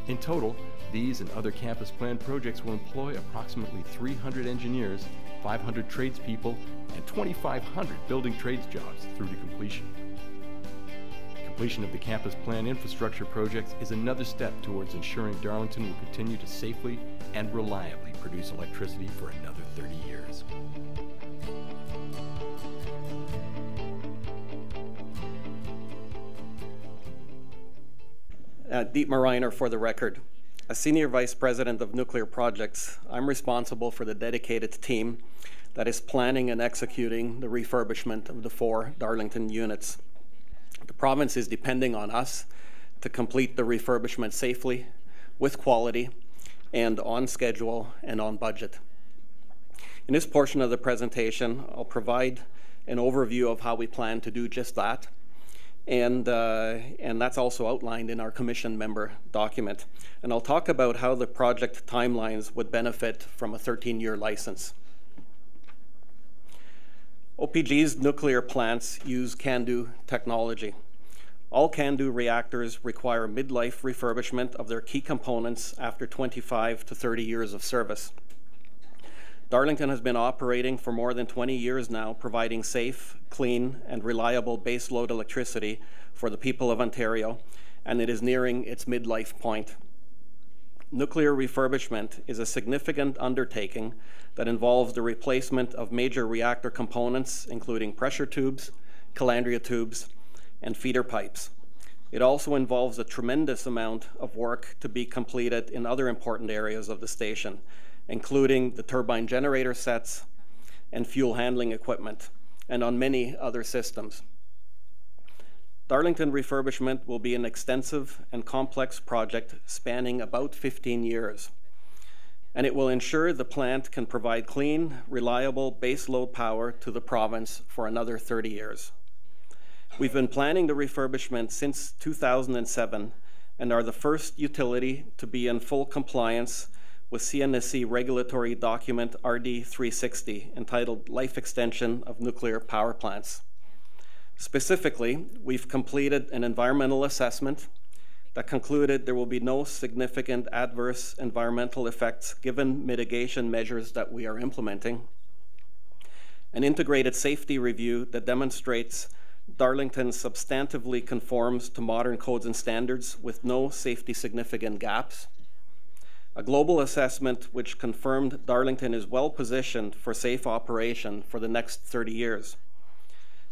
In total, these and other Campus Plan projects will employ approximately 300 engineers, 500 tradespeople, and 2,500 building trades jobs through to completion. Completion of the Campus Plan infrastructure projects is another step towards ensuring Darlington will continue to safely and reliably produce electricity for another 30 years. Dietmar Reiner for the record. As Senior Vice President of Nuclear Projects, I'm responsible for the dedicated team that is planning and executing the refurbishment of the 4 Darlington units. The province is depending on us to complete the refurbishment safely, with quality, and on schedule and on budget. In this portion of the presentation, I'll provide an overview of how we plan to do just that. And that's also outlined in our commission member document. And I'll talk about how the project timelines would benefit from a 13-year license. OPG's nuclear plants use CANDU technology. All CANDU reactors require mid-life refurbishment of their key components after 25 to 30 years of service. Darlington has been operating for more than 20 years now, providing safe, clean, and reliable baseload electricity for the people of Ontario, and it is nearing its midlife point. Nuclear refurbishment is a significant undertaking that involves the replacement of major reactor components, including pressure tubes, calandria tubes, and feeder pipes. It also involves a tremendous amount of work to be completed in other important areas of the station, including the turbine generator sets and fuel handling equipment, and on many other systems. Darlington refurbishment will be an extensive and complex project spanning about 15 years, and it will ensure the plant can provide clean, reliable baseload power to the province for another 30 years. We've been planning the refurbishment since 2007 and are the first utility to be in full compliance with CNSC regulatory document RD 360 entitled Life Extension of Nuclear Power Plants. Specifically, we've completed an environmental assessment that concluded there will be no significant adverse environmental effects given mitigation measures that we are implementing, an integrated safety review that demonstrates Darlington substantively conforms to modern codes and standards with no safety significant gaps. A global assessment which confirmed Darlington is well positioned for safe operation for the next 30 years.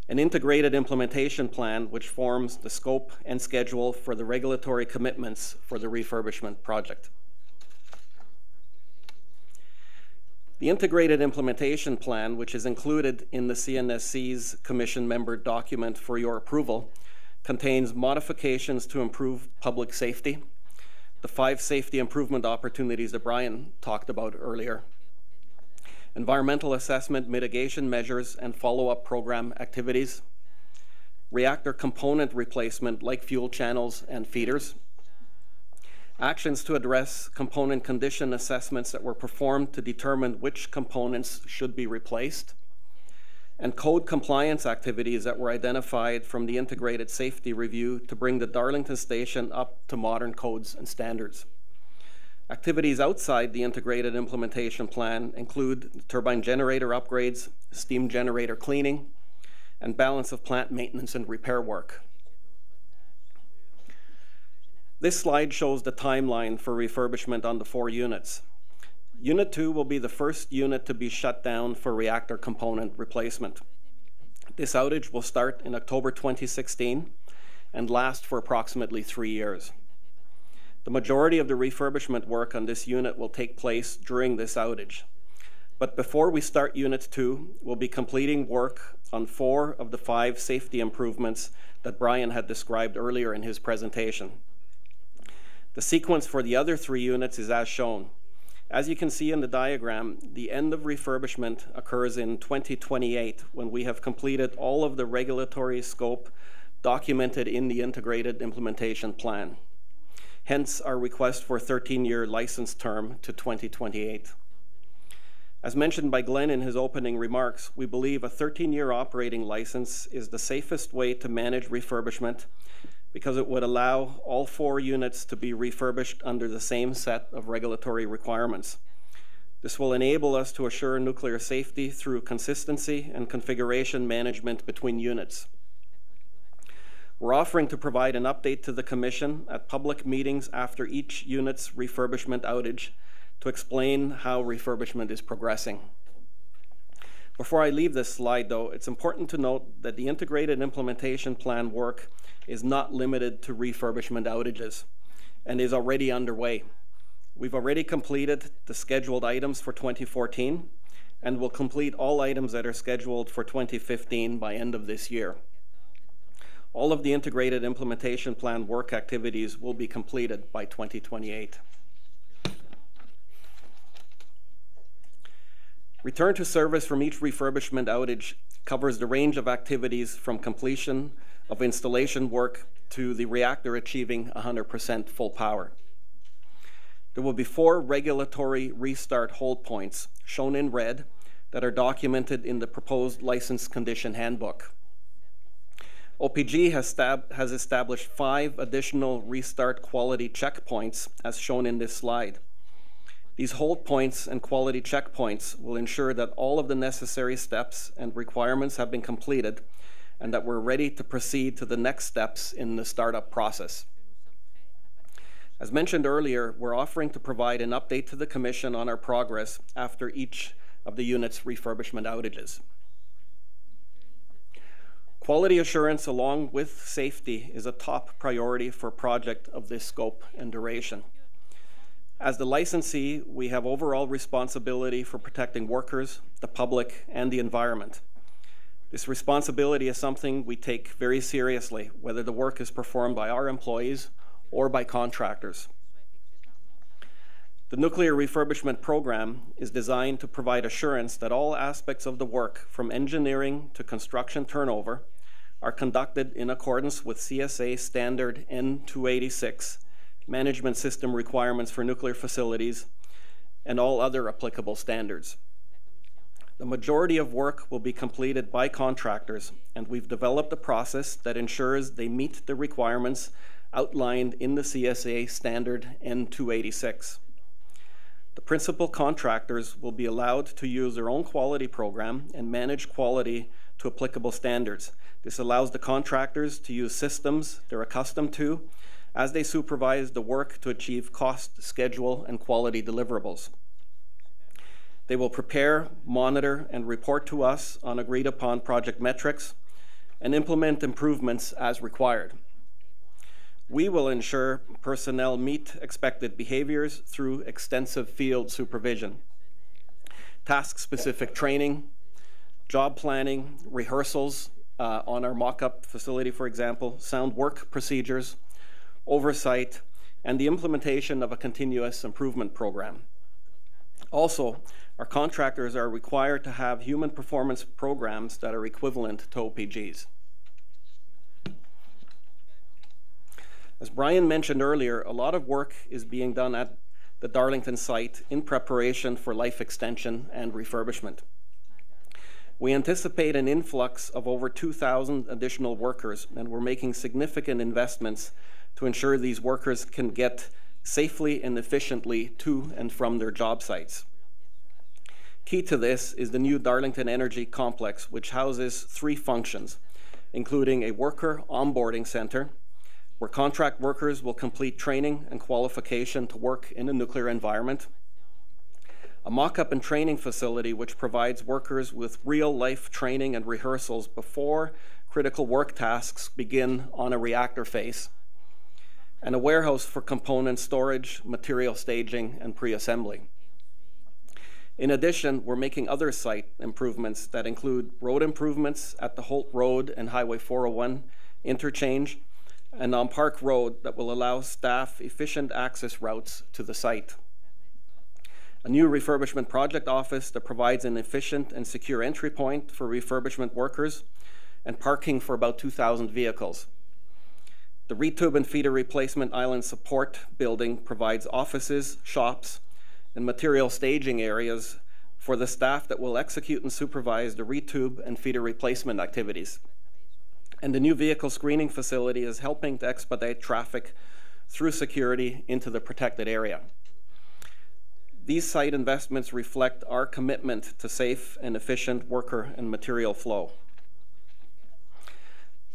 An integrated implementation plan which forms the scope and schedule for the regulatory commitments for the refurbishment project. The integrated implementation plan, which is included in the CNSC's Commission member document for your approval, contains modifications to improve public safety, the 5 safety improvement opportunities that Brian talked about earlier, environmental assessment, mitigation measures, and follow-up program activities, reactor component replacement like fuel channels and feeders, actions to address component condition assessments that were performed to determine which components should be replaced, and code compliance activities that were identified from the integrated safety review to bring the Darlington station up to modern codes and standards. Activities outside the integrated implementation plan include turbine generator upgrades, steam generator cleaning, and balance of plant maintenance and repair work. This slide shows the timeline for refurbishment on the 4 units. Unit 2 will be the first unit to be shut down for reactor component replacement. This outage will start in October 2016 and last for approximately 3 years. The majority of the refurbishment work on this unit will take place during this outage. But before we start Unit 2, we'll be completing work on 4 of the 5 safety improvements that Brian had described earlier in his presentation. The sequence for the other 3 units is as shown. As you can see in the diagram, the end of refurbishment occurs in 2028 when we have completed all of the regulatory scope documented in the integrated implementation plan. Hence our request for a 13-year license term to 2028. As mentioned by Glenn in his opening remarks, we believe a 13-year operating license is the safest way to manage refurbishment because it would allow all 4 units to be refurbished under the same set of regulatory requirements. This will enable us to assure nuclear safety through consistency and configuration management between units. We're offering to provide an update to the Commission at public meetings after each unit's refurbishment outage to explain how refurbishment is progressing. Before I leave this slide, though, it's important to note that the integrated implementation plan work is not limited to refurbishment outages and is already underway. We've already completed the scheduled items for 2014 and will complete all items that are scheduled for 2015 by end of this year. All of the integrated implementation plan work activities will be completed by 2028. Return to service from each refurbishment outage covers the range of activities from completion of installation work to the reactor achieving 100% full power. There will be 4 regulatory restart hold points shown in red that are documented in the proposed license condition handbook. OPG has established 5 additional restart quality checkpoints as shown in this slide. These hold points and quality checkpoints will ensure that all of the necessary steps and requirements have been completed and that we're ready to proceed to the next steps in the startup process. As mentioned earlier, we're offering to provide an update to the Commission on our progress after each of the unit's refurbishment outages. Quality assurance along with safety is a top priority for a project of this scope and duration. As the licensee, we have overall responsibility for protecting workers, the public, and the environment. This responsibility is something we take very seriously, whether the work is performed by our employees or by contractors. The nuclear refurbishment program is designed to provide assurance that all aspects of the work, from engineering to construction turnover, are conducted in accordance with CSA Standard N286, Management System Requirements for Nuclear Facilities, and all other applicable standards. The majority of work will be completed by contractors, and we've developed a process that ensures they meet the requirements outlined in the CSA Standard N286. The principal contractors will be allowed to use their own quality program and manage quality to applicable standards. This allows the contractors to use systems they're accustomed to as they supervise the work to achieve cost, schedule, and quality deliverables. They will prepare, monitor, and report to us on agreed-upon project metrics and implement improvements as required. We will ensure personnel meet expected behaviors through extensive field supervision, task-specific training, job planning, rehearsals on our mock-up facility, for example, sound work procedures, oversight, and the implementation of a continuous improvement program. Also, our contractors are required to have human performance programs that are equivalent to OPGs. As Brian mentioned earlier, a lot of work is being done at the Darlington site in preparation for life extension and refurbishment. We anticipate an influx of over 2,000 additional workers, and we're making significant investments to ensure these workers can get safely and efficiently to and from their job sites. Key to this is the new Darlington Energy Complex, which houses 3 functions, including a worker onboarding center, where contract workers will complete training and qualification to work in a nuclear environment, a mock-up and training facility which provides workers with real-life training and rehearsals before critical work tasks begin on a reactor face, and a warehouse for component storage, material staging, and pre-assembly. In addition, we're making other site improvements that include road improvements at the Holt Road and Highway 401 interchange and on Park Road that will allow staff efficient access routes to the site. A new refurbishment project office that provides an efficient and secure entry point for refurbishment workers and parking for about 2,000 vehicles. The retube and feeder replacement island support building provides offices, shops, and material staging areas for the staff that will execute and supervise the retube and feeder replacement activities. And the new vehicle screening facility is helping to expedite traffic through security into the protected area. These site investments reflect our commitment to safe and efficient worker and material flow.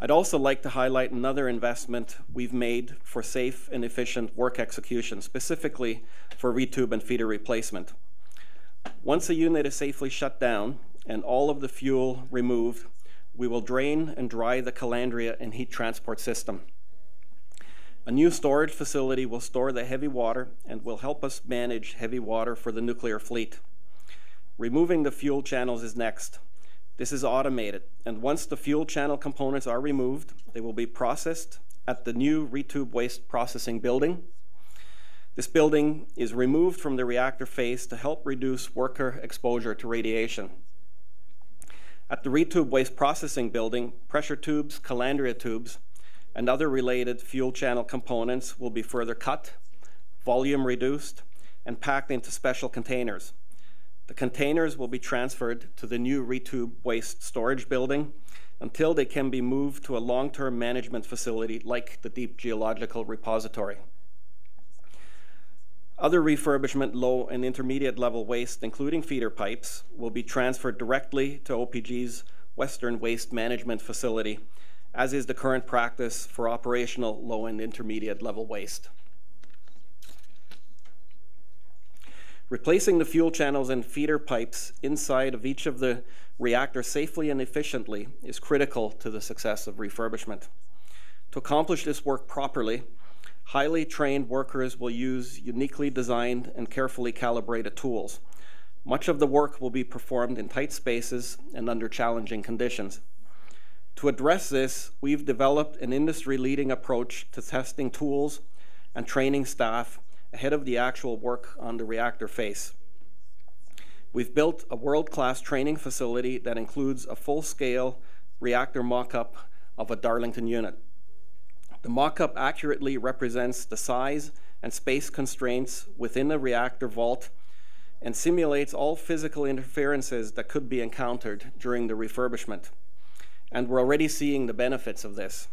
I'd also like to highlight another investment we've made for safe and efficient work execution, specifically for retube and feeder replacement. Once a unit is safely shut down and all of the fuel removed, we will drain and dry the calandria and heat transport system. A new storage facility will store the heavy water and will help us manage heavy water for the nuclear fleet. Removing the fuel channels is next. This is automated, and once the fuel channel components are removed, they will be processed at the new retube waste processing building. This building is removed from the reactor face to help reduce worker exposure to radiation. At the retube waste processing building, pressure tubes, calandria tubes, and other related fuel channel components will be further cut, volume reduced, and packed into special containers. The containers will be transferred to the new retube waste storage building until they can be moved to a long-term management facility like the Deep Geological Repository. Other refurbishment low and intermediate level waste, including feeder pipes, will be transferred directly to OPG's Western Waste Management Facility, as is the current practice for operational low and intermediate level waste. Replacing the fuel channels and feeder pipes inside of each of the reactors safely and efficiently is critical to the success of refurbishment. To accomplish this work properly, highly trained workers will use uniquely designed and carefully calibrated tools. Much of the work will be performed in tight spaces and under challenging conditions. To address this, we've developed an industry-leading approach to testing tools and training staff ahead of the actual work on the reactor face. We've built a world-class training facility that includes a full-scale reactor mock-up of a Darlington unit. The mock-up accurately represents the size and space constraints within a reactor vault and simulates all physical interferences that could be encountered during the refurbishment. And we're already seeing the benefits of this.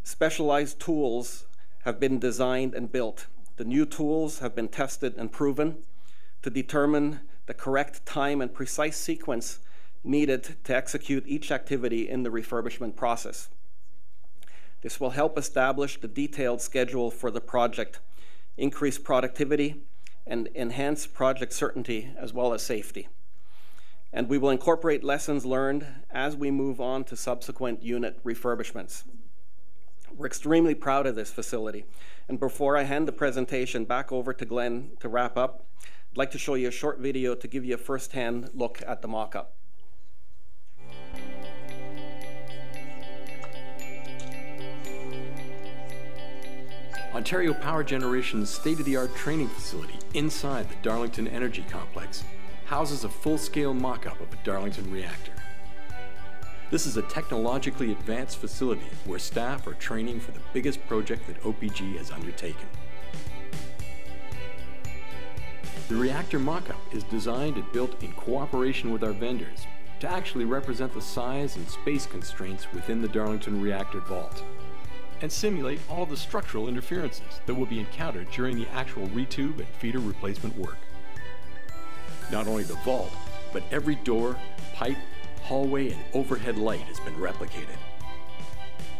Specialized tools have been designed and built. The new tools have been tested and proven to determine the correct time and precise sequence needed to execute each activity in the refurbishment process. This will help establish the detailed schedule for the project, increase productivity, and enhance project certainty as well as safety. And we will incorporate lessons learned as we move on to subsequent unit refurbishments. We're extremely proud of this facility. And before I hand the presentation back over to Glenn to wrap up, I'd like to show you a short video to give you a first-hand look at the mock-up. Ontario Power Generation's state-of-the-art training facility inside the Darlington Energy Complex houses a full-scale mock-up of a Darlington reactor. This is a technologically advanced facility where staff are training for the biggest project that OPG has undertaken. The reactor mock-up is designed and built in cooperation with our vendors to actually represent the size and space constraints within the Darlington reactor vault, and simulate all the structural interferences that will be encountered during the actual retube and feeder replacement work. Not only the vault, but every door, pipe, hallway, and overhead light has been replicated.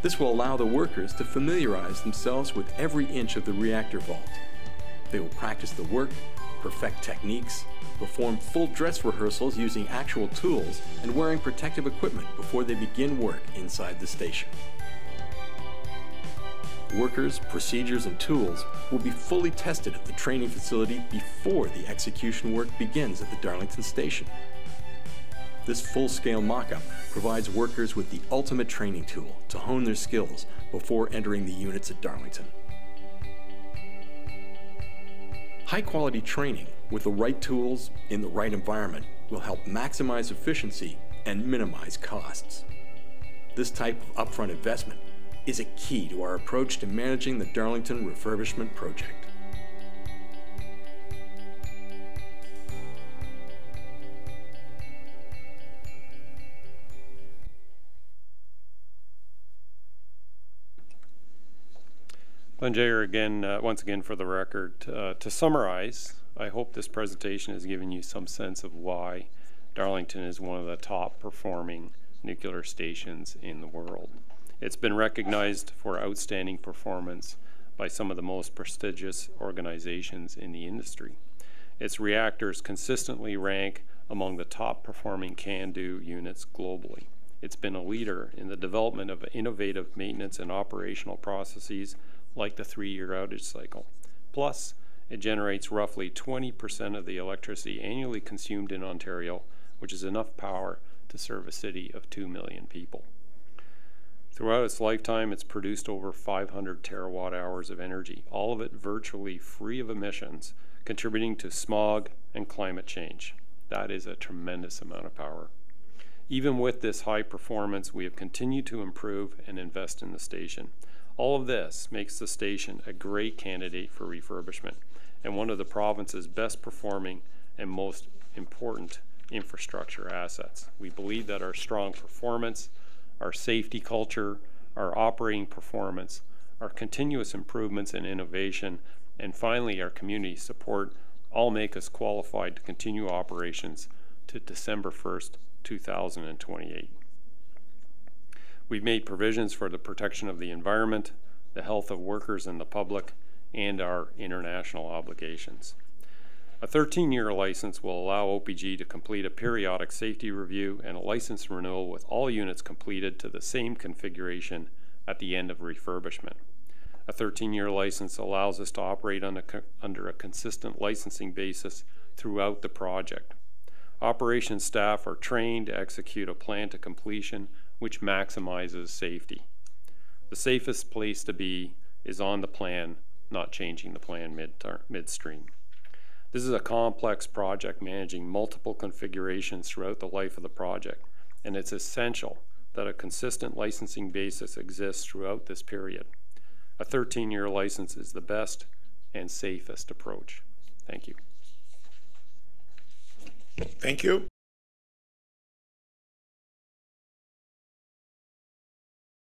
This will allow the workers to familiarize themselves with every inch of the reactor vault. They will practice the work, perfect techniques, perform full dress rehearsals using actual tools, and wearing protective equipment before they begin work inside the station. Workers, procedures, and tools will be fully tested at the training facility before the execution work begins at the Darlington station. This full-scale mock-up provides workers with the ultimate training tool to hone their skills before entering the units at Darlington. High-quality training with the right tools in the right environment will help maximize efficiency and minimize costs. This type of upfront investment is a key to our approach to managing the Darlington refurbishment project. Glenn Jager again, once again for the record. To summarize, I hope this presentation has given you some sense of why Darlington is one of the top performing nuclear stations in the world. It's been recognized for outstanding performance by some of the most prestigious organizations in the industry. Its reactors consistently rank among the top performing CANDU units globally. It's been a leader in the development of innovative maintenance and operational processes like the 3-year outage cycle. Plus, it generates roughly 20% of the electricity annually consumed in Ontario, which is enough power to serve a city of 2 million people. Throughout its lifetime, it's produced over 500 terawatt hours of energy, all of it virtually free of emissions, contributing to smog and climate change. That is a tremendous amount of power. Even with this high performance, we have continued to improve and invest in the station. All of this makes the station a great candidate for refurbishment and one of the province's best performing and most important infrastructure assets. We believe that our strong performance, our safety culture, our operating performance, our continuous improvements and innovation, and finally our community support all make us qualified to continue operations to December 1st, 2028. We've made provisions for the protection of the environment, the health of workers and the public, and our international obligations. A 13-year license will allow OPG to complete a periodic safety review and a license renewal with all units completed to the same configuration at the end of refurbishment. A 13-year license allows us to operate under a consistent licensing basis throughout the project. Operations staff are trained to execute a plan to completion which maximizes safety. The safest place to be is on the plan, not changing the plan midstream. This is a complex project managing multiple configurations throughout the life of the project, and it's essential that a consistent licensing basis exists throughout this period. A 13-year license is the best and safest approach. Thank you. Thank you.